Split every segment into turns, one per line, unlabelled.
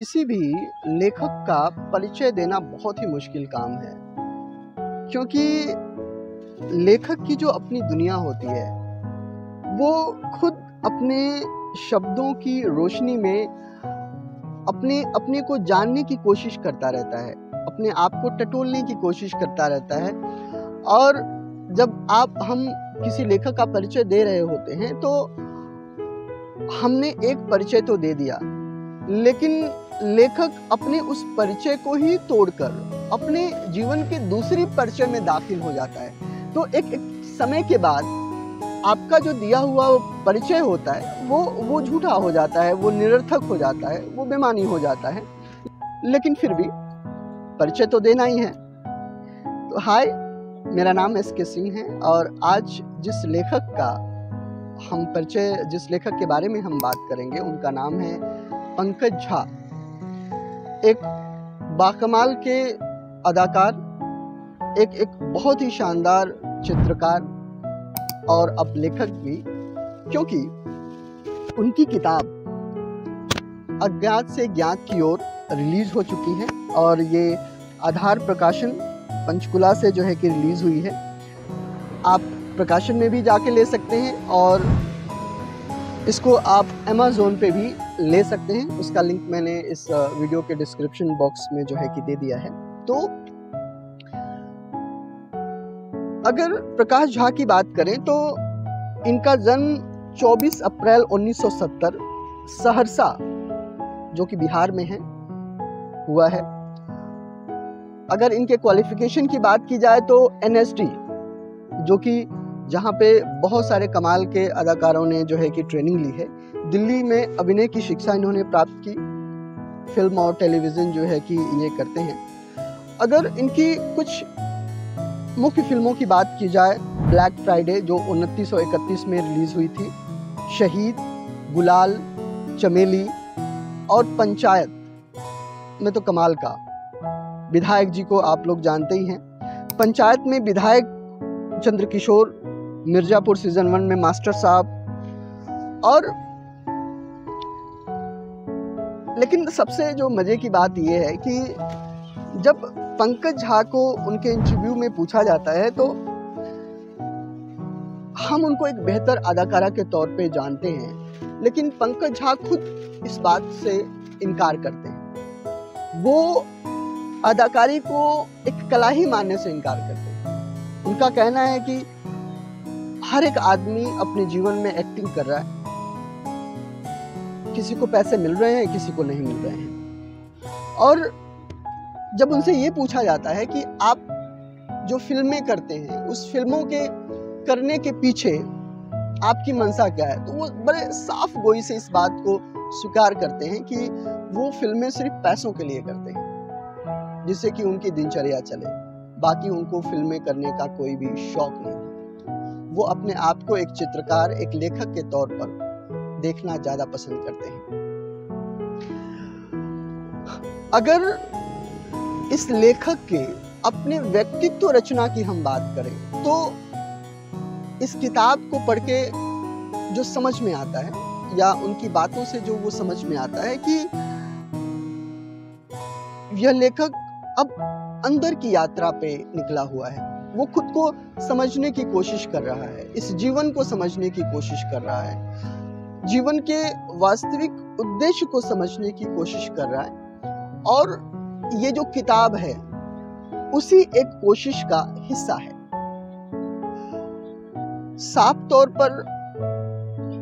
किसी भी लेखक का परिचय देना बहुत ही मुश्किल काम है, क्योंकि लेखक की जो अपनी दुनिया होती है वो खुद अपने शब्दों की रोशनी में अपने अपने को जानने की कोशिश करता रहता है, अपने आप को टटोलने की कोशिश करता रहता है। और जब हम किसी लेखक का परिचय दे रहे होते हैं तो हमने एक परिचय तो दे दिया, लेकिन लेखक अपने उस परिचय को ही तोड़कर अपने जीवन के दूसरी परिचय में दाखिल हो जाता है। तो एक समय के बाद आपका जो दिया हुआ परिचय होता है वो झूठा हो जाता है, वो निरर्थक हो जाता है, वो बेमानी हो जाता है, लेकिन फिर भी परिचय तो देना ही है। तो हाय, मेरा नाम एस.के. सिंह है और आज जिस लेखक के बारे में हम बात करेंगे उनका नाम है पंकज झा। एक बाकमाल के अदाकार, एक बहुत ही शानदार चित्रकार और अब लेखक भी, क्योंकि उनकी किताब अज्ञात से ज्ञात की ओर रिलीज हो चुकी है और ये आधार प्रकाशन पंचकुला से जो है कि रिलीज हुई है। आप प्रकाशन में भी जाके ले सकते हैं और इसको आप अमेज़न पे भी ले सकते हैं। उसका लिंक मैंने इस वीडियो के डिस्क्रिप्शन बॉक्स में जो है कि दे दिया है। तो अगर प्रकाश झा की बात करें तो इनका जन्म 24 अप्रैल 1970 सहरसा, जो कि बिहार में है, हुआ है। अगर इनके क्वालिफिकेशन की बात की जाए तो NSD, जो कि जहाँ पे बहुत सारे कमाल के अदाकारों ने जो है कि ट्रेनिंग ली है, दिल्ली में अभिनय की शिक्षा इन्होंने प्राप्त की। फिल्म और टेलीविज़न जो है कि ये करते हैं। अगर इनकी कुछ मुख्य फिल्मों की बात की जाए, ब्लैक फ्राइडे जो 1931 में रिलीज़ हुई थी, शहीद, गुलाल, चमेली और पंचायत में तो कमाल का। विधायक जी को आप लोग जानते ही हैं। पंचायत में विधायक चंद्रकिशोर, मिर्जापुर सीजन 1 में मास्टर साहब। और लेकिन सबसे जो मजे की बात यह है कि जब पंकज झा को उनके इंटरव्यू में पूछा जाता है तो हम उनको एक बेहतर अदाकारा के तौर पे जानते हैं, लेकिन पंकज झा खुद इस बात से इनकार करते हैं। वो अदाकारी को एक कला ही मानने से इनकार करते हैं। उनका कहना है कि हर एक आदमी अपने जीवन में एक्टिंग कर रहा है, किसी को पैसे मिल रहे हैं, किसी को नहीं मिल रहे हैं। और जब उनसे ये पूछा जाता है कि आप जो फिल्में करते हैं उस फिल्मों के करने के पीछे आपकी मंशा क्या है, तो वो बड़े साफ गोई से इस बात को स्वीकार करते हैं कि वो फिल्में सिर्फ पैसों के लिए करते हैं, जिससे कि उनकी दिनचर्या चले। बाकी उनको फिल्में करने का कोई भी शौक नहीं है। वो अपने आप को एक चित्रकार, एक लेखक के तौर पर देखना ज्यादा पसंद करते हैं। अगर इस लेखक के अपने व्यक्तित्व रचना की हम बात करें तो इस किताब को पढ़ के जो समझ में आता है, या उनकी बातों से जो वो समझ में आता है कि यह लेखक अब अंदर की यात्रा पे निकला हुआ है। वो खुद को समझने की कोशिश कर रहा है, इस जीवन को समझने की कोशिश कर रहा है, जीवन के वास्तविक उद्देश्य को समझने की कोशिश कर रहा है। और ये जो किताब है उसी एक कोशिश का हिस्सा है। साफ तौर पर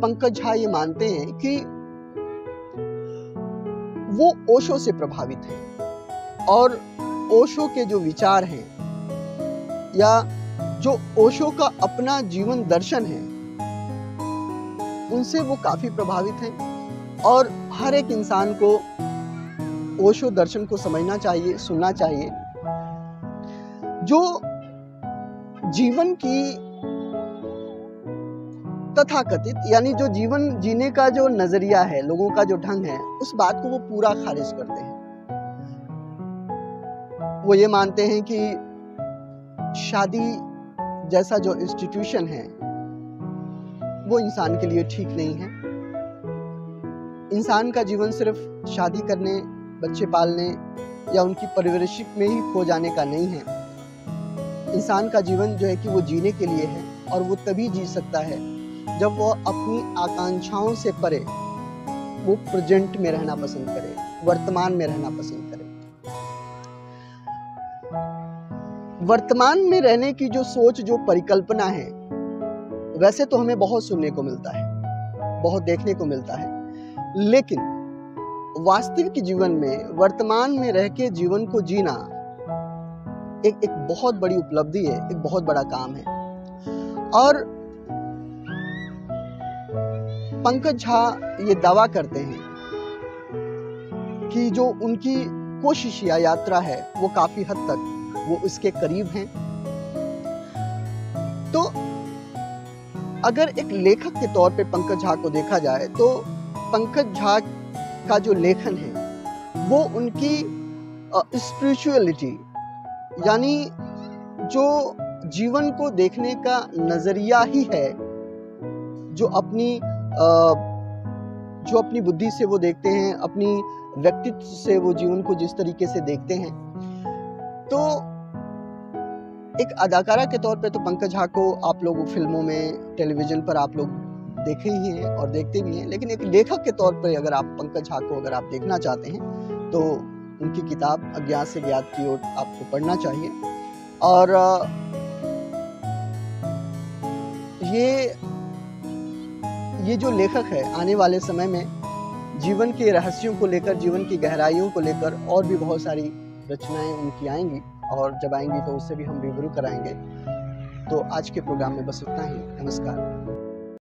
पंकज झा ये मानते हैं कि वो ओशो से प्रभावित हैं और ओशो के जो विचार हैं या जो ओशो का अपना जीवन दर्शन है उनसे वो काफी प्रभावित हैं। और हर एक इंसान को ओशो दर्शन को समझना चाहिए, सुनना चाहिए। जो जीवन की तथाकथित, यानी जो जीवन जीने का जो नजरिया है, लोगों का जो ढंग है, उस बात को वो पूरा खारिज करते हैं। वो ये मानते हैं कि शादी जैसा जो इंस्टीट्यूशन है वो इंसान के लिए ठीक नहीं है। इंसान का जीवन सिर्फ शादी करने बच्चे पालने या उनकी परवरिश में ही खो जाने का नहीं है। इंसान का जीवन जो है कि वो जीने के लिए है, और वो तभी जी सकता है जब वो अपनी आकांक्षाओं से परे वो प्रेजेंट में रहना पसंद करे, वर्तमान में रहना पसंद करे। वर्तमान में रहने की जो सोच, जो परिकल्पना है, वैसे तो हमें बहुत सुनने को मिलता है, बहुत देखने को मिलता है, लेकिन वास्तविक जीवन में वर्तमान में रह के जीवन को जीना एक बहुत बड़ी उपलब्धि है, एक बहुत बड़ा काम है। और पंकज झा ये दावा करते हैं कि जो उनकी कोशिश या यात्रा है वो काफी हद तक वो उसके करीब हैं। तो अगर एक लेखक के तौर पे पंकज झा को देखा जाए तो पंकज झा का जो लेखन है वो उनकी स्पिरिचुअलिटी, यानी जो जीवन को देखने का नजरिया ही है, जो अपनी बुद्धि से वो देखते हैं, अपनी व्यक्तित्व से वो जीवन को जिस तरीके से देखते हैं। तो एक अदाकारा के तौर पे तो पंकज झा को आप लोग फिल्मों में, टेलीविजन पर आप लोग देखे ही हैं और देखते भी हैं, लेकिन एक लेखक के तौर पर अगर आप पंकज झा को अगर आप देखना चाहते हैं तो उनकी किताब अज्ञात से ज्ञात की ओर आपको पढ़ना चाहिए। और ये जो लेखक है आने वाले समय में जीवन के रहस्यों को लेकर, जीवन की गहराइयों को लेकर और भी बहुत सारी रचनाएं उनकी आएंगी, और जब आएंगी तो उससे भी हम रूबरू कराएंगे। तो आज के प्रोग्राम में बस इतना ही। नमस्कार।